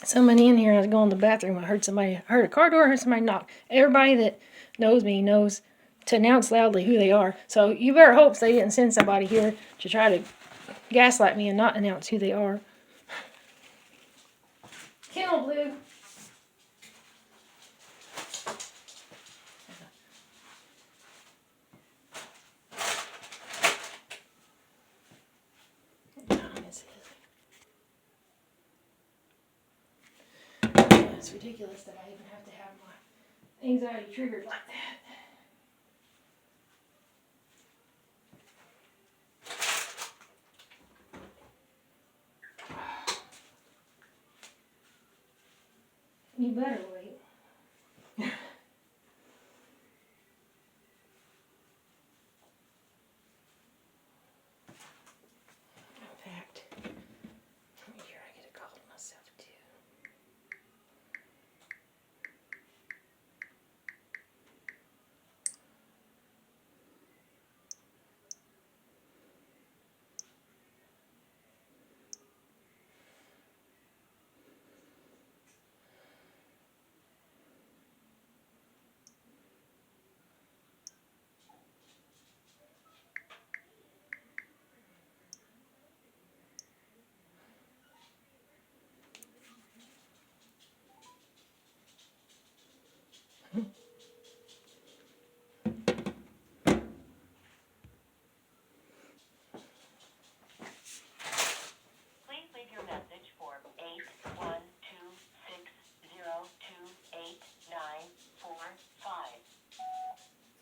somebody in here, and I was going to the bathroom. I heard a car door, I heard somebody knock. Everybody that knows me knows to announce loudly who they are. So you better hope they didn't send somebody here to try to gaslight me and not announce who they are. Kennel Blue. It's ridiculous that I even have to have my anxiety triggered like that. You better wait. In fact, make sure I get a call to myself too.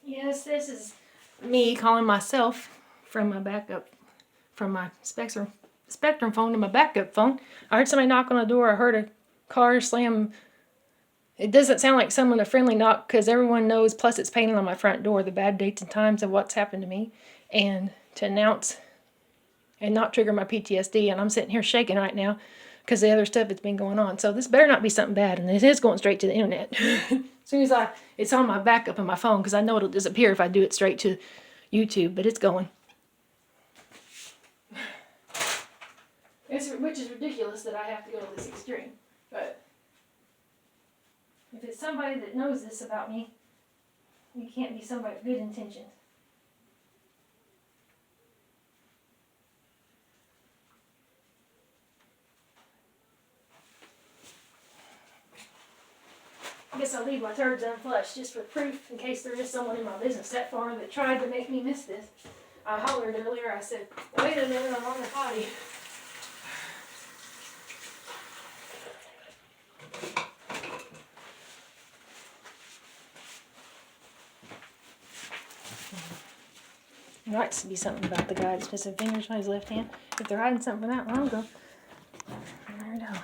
Yes, this is me calling myself from my backup, from my Spectrum phone to my backup phone. I heard somebody knock on the door. I heard a car slam. It doesn't sound like someone a friendly knock because everyone knows, plus it's painted on my front door, the bad dates and times of what's happened to me. And to announce and not trigger my PTSD. And I'm sitting here shaking right now because the other stuff that's been going on. So this better not be something bad. And it is going straight to the internet. As soon as it's on my backup on my phone, because I know it'll disappear if I do it straight to YouTube, but it's going. Which is ridiculous that I have to go to this extreme. But if it's somebody that knows this about me, you can't be somebody with good intentions. I guess I'll leave my turds unflushed just for proof in case there is someone in my business that far that tried to make me miss this. I hollered earlier, I said, wait a minute, I'm on the potty. There might be something about the guy that's missing fingers on his left hand. If they're hiding something from that long ago, I never know.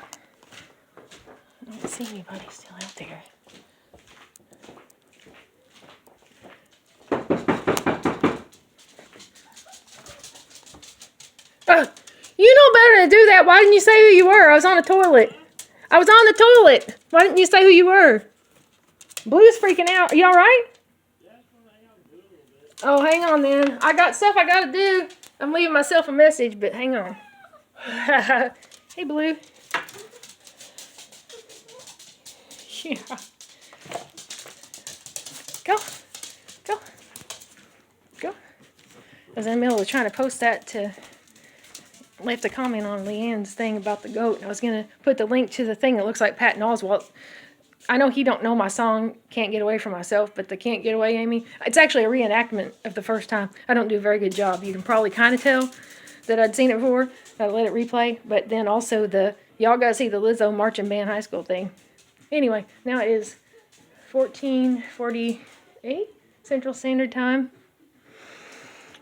I don't see anybody still out there. You know better to do that. Why didn't you say who you were? I was on the toilet. I was on the toilet. Why didn't you say who you were? Blue's freaking out. Are you all right? Oh, hang on then. I got stuff I gotta do. I'm leaving myself a message, but hang on. Hey, Blue. Yeah. Go. Go. Go. I was in the middle of trying to post that to... left a comment on Leanne's thing about the goat. And I was going to put the link to the thing that looks like Patton Oswalt. I know he don't know my song, Can't Get Away From Myself, but the Can't Get Away, Amy, it's actually a reenactment of the first time. I don't do a very good job. You can probably kind of tell that I'd seen it before. I let it replay. But then also y'all got to see the Lizzo Marching Band High School thing. Anyway, now it is 14:48 Central Standard Time.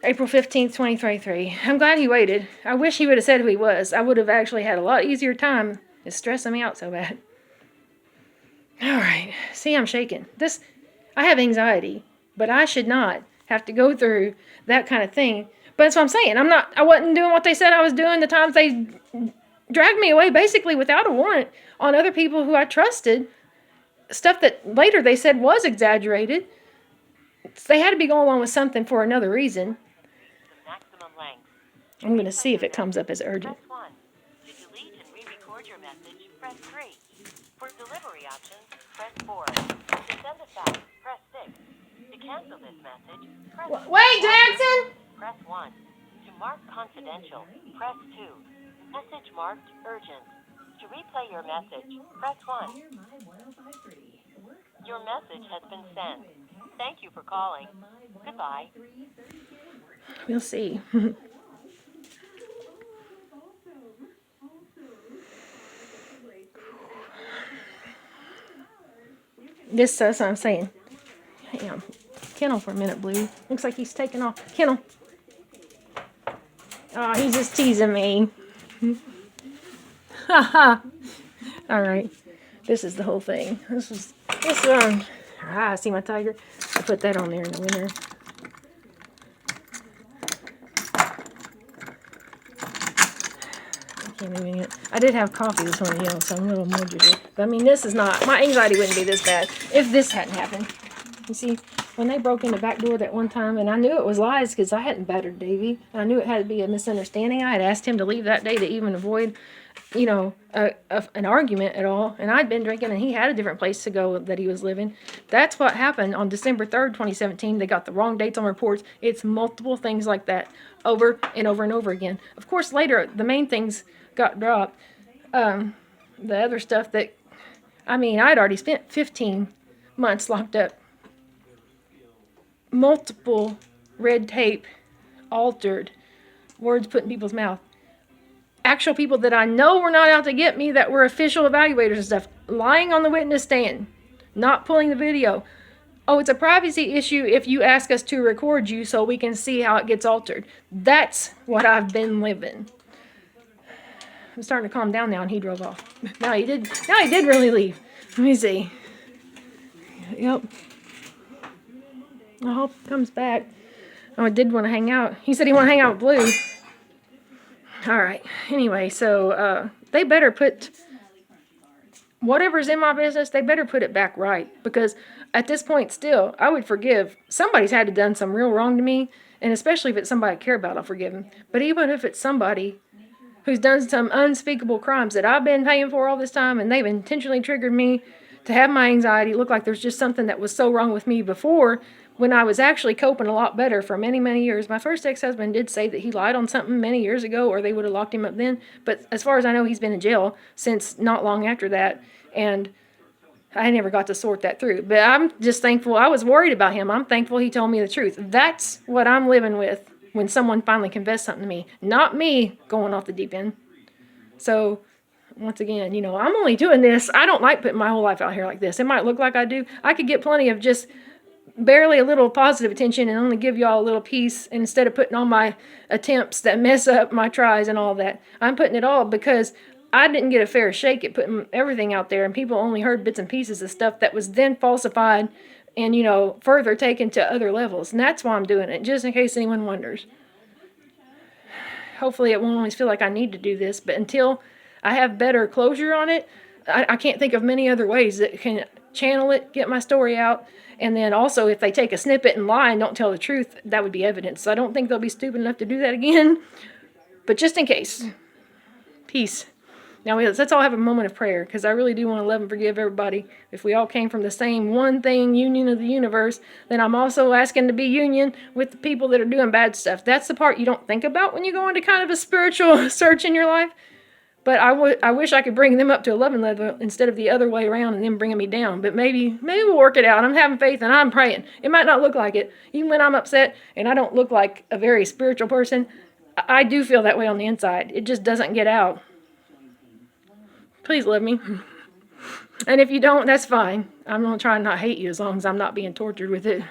April 15th, 2023. I'm glad he waited. I wish he would have said who he was. I would have actually had a lot easier time. It's stressing me out so bad. Alright. See, I'm shaking. I have anxiety, but I should not have to go through that kind of thing. But that's what I'm saying. I wasn't doing what they said I was doing the times they dragged me away basically without a warrant on other people who I trusted. Stuff that later they said was exaggerated. They had to be going along with something for another reason. I'm going to see if it comes up as urgent. 3. For delivery options, press 4. To send a fax, press 6. To cancel this message, press Wait, Jackson! press 1. To mark confidential, press 2. Message marked urgent. To replay your message, press 1. Your message has been sent. Thank you for calling. Goodbye. We'll see. This that's what I'm saying. Hang on. Kennel for a minute, Blue. Looks like he's taking off. Kennel. Oh, he's just teasing me. Haha. All right. This is the whole thing. This see my tiger? I put that on there in the winter. I can't even get. I did have coffee this morning, so I'm a little more jittery. But I mean, this is not. My anxiety wouldn't be this bad if this hadn't happened. You see, when they broke in the back door that one time, and I knew it was lies because I hadn't battered Davy, and I knew it had to be a misunderstanding. I had asked him to leave that day to even avoid, an argument at all. And I'd been drinking, and he had a different place to go that he was living. That's what happened on December 3rd, 2017. They got the wrong dates on reports. It's multiple things like that over and over and over again. Of course, later, the main things got dropped. The other stuff that, I'd already spent 15 months locked up. Multiple red tape, altered, words put in people's mouth. Actual people that I know were not out to get me, that were official evaluators and stuff, lying on the witness stand, not pulling the video. Oh, it's a privacy issue if you ask us to record you so we can see how it gets altered. That's what I've been living. I'm starting to calm down now, and he drove off. Now he did really leave. Let me see. Yep. I hope he comes back. Oh, I did want to hang out. He said he want to hang out with Blue. All right. Anyway, so they better put whatever's in my business, they better put it back right. Because at this point still, I would forgive. Somebody's had to done some real wrong to me. And especially if it's somebody I care about, I'll forgive them. But even if it's somebody who's done some unspeakable crimes that I've been paying for all this time, and they've intentionally triggered me to have my anxiety look like there's just something that was so wrong with me before, when I was actually coping a lot better for many, many years. My first ex-husband did say that he lied on something many years ago, or they would have locked him up then. But as far as I know, he's been in jail since not long after that. And I never got to sort that through. But I'm just thankful. I was worried about him. I'm thankful he told me the truth. That's what I'm living with when someone finally confessed something to me. Not me going off the deep end. So, once again, I'm only doing this. I don't like putting my whole life out here like this. It might look like I do. I could get plenty of just barely a little positive attention and only give y'all a little piece instead of putting all my attempts that mess up my tries and all that. I'm putting it all because I didn't get a fair shake at putting everything out there, and people only heard bits and pieces of stuff that was then falsified and, further taken to other levels. And that's why I'm doing it, just in case anyone wonders. Hopefully it won't always feel like I need to do this, but until I have better closure on it, I can't think of many other ways that can channel it, get my story out. And then also, if they take a snippet and lie and don't tell the truth, that would be evidence. So I don't think they'll be stupid enough to do that again. But just in case. Peace. Now, let's all have a moment of prayer, because I really do want to love and forgive everybody. If we all came from the same one thing, union of the universe, then I'm also asking to be union with the people that are doing bad stuff. That's the part you don't think about when you go into kind of a spiritual search in your life. But I wish I could bring them up to 11 level instead of the other way around and them bringing me down. But maybe we'll work it out. I'm having faith and I'm praying. It might not look like it. Even when I'm upset and I don't look like a very spiritual person, I do feel that way on the inside. It just doesn't get out. Please love me. And if you don't, that's fine. I'm going to try and not hate you as long as I'm not being tortured with it.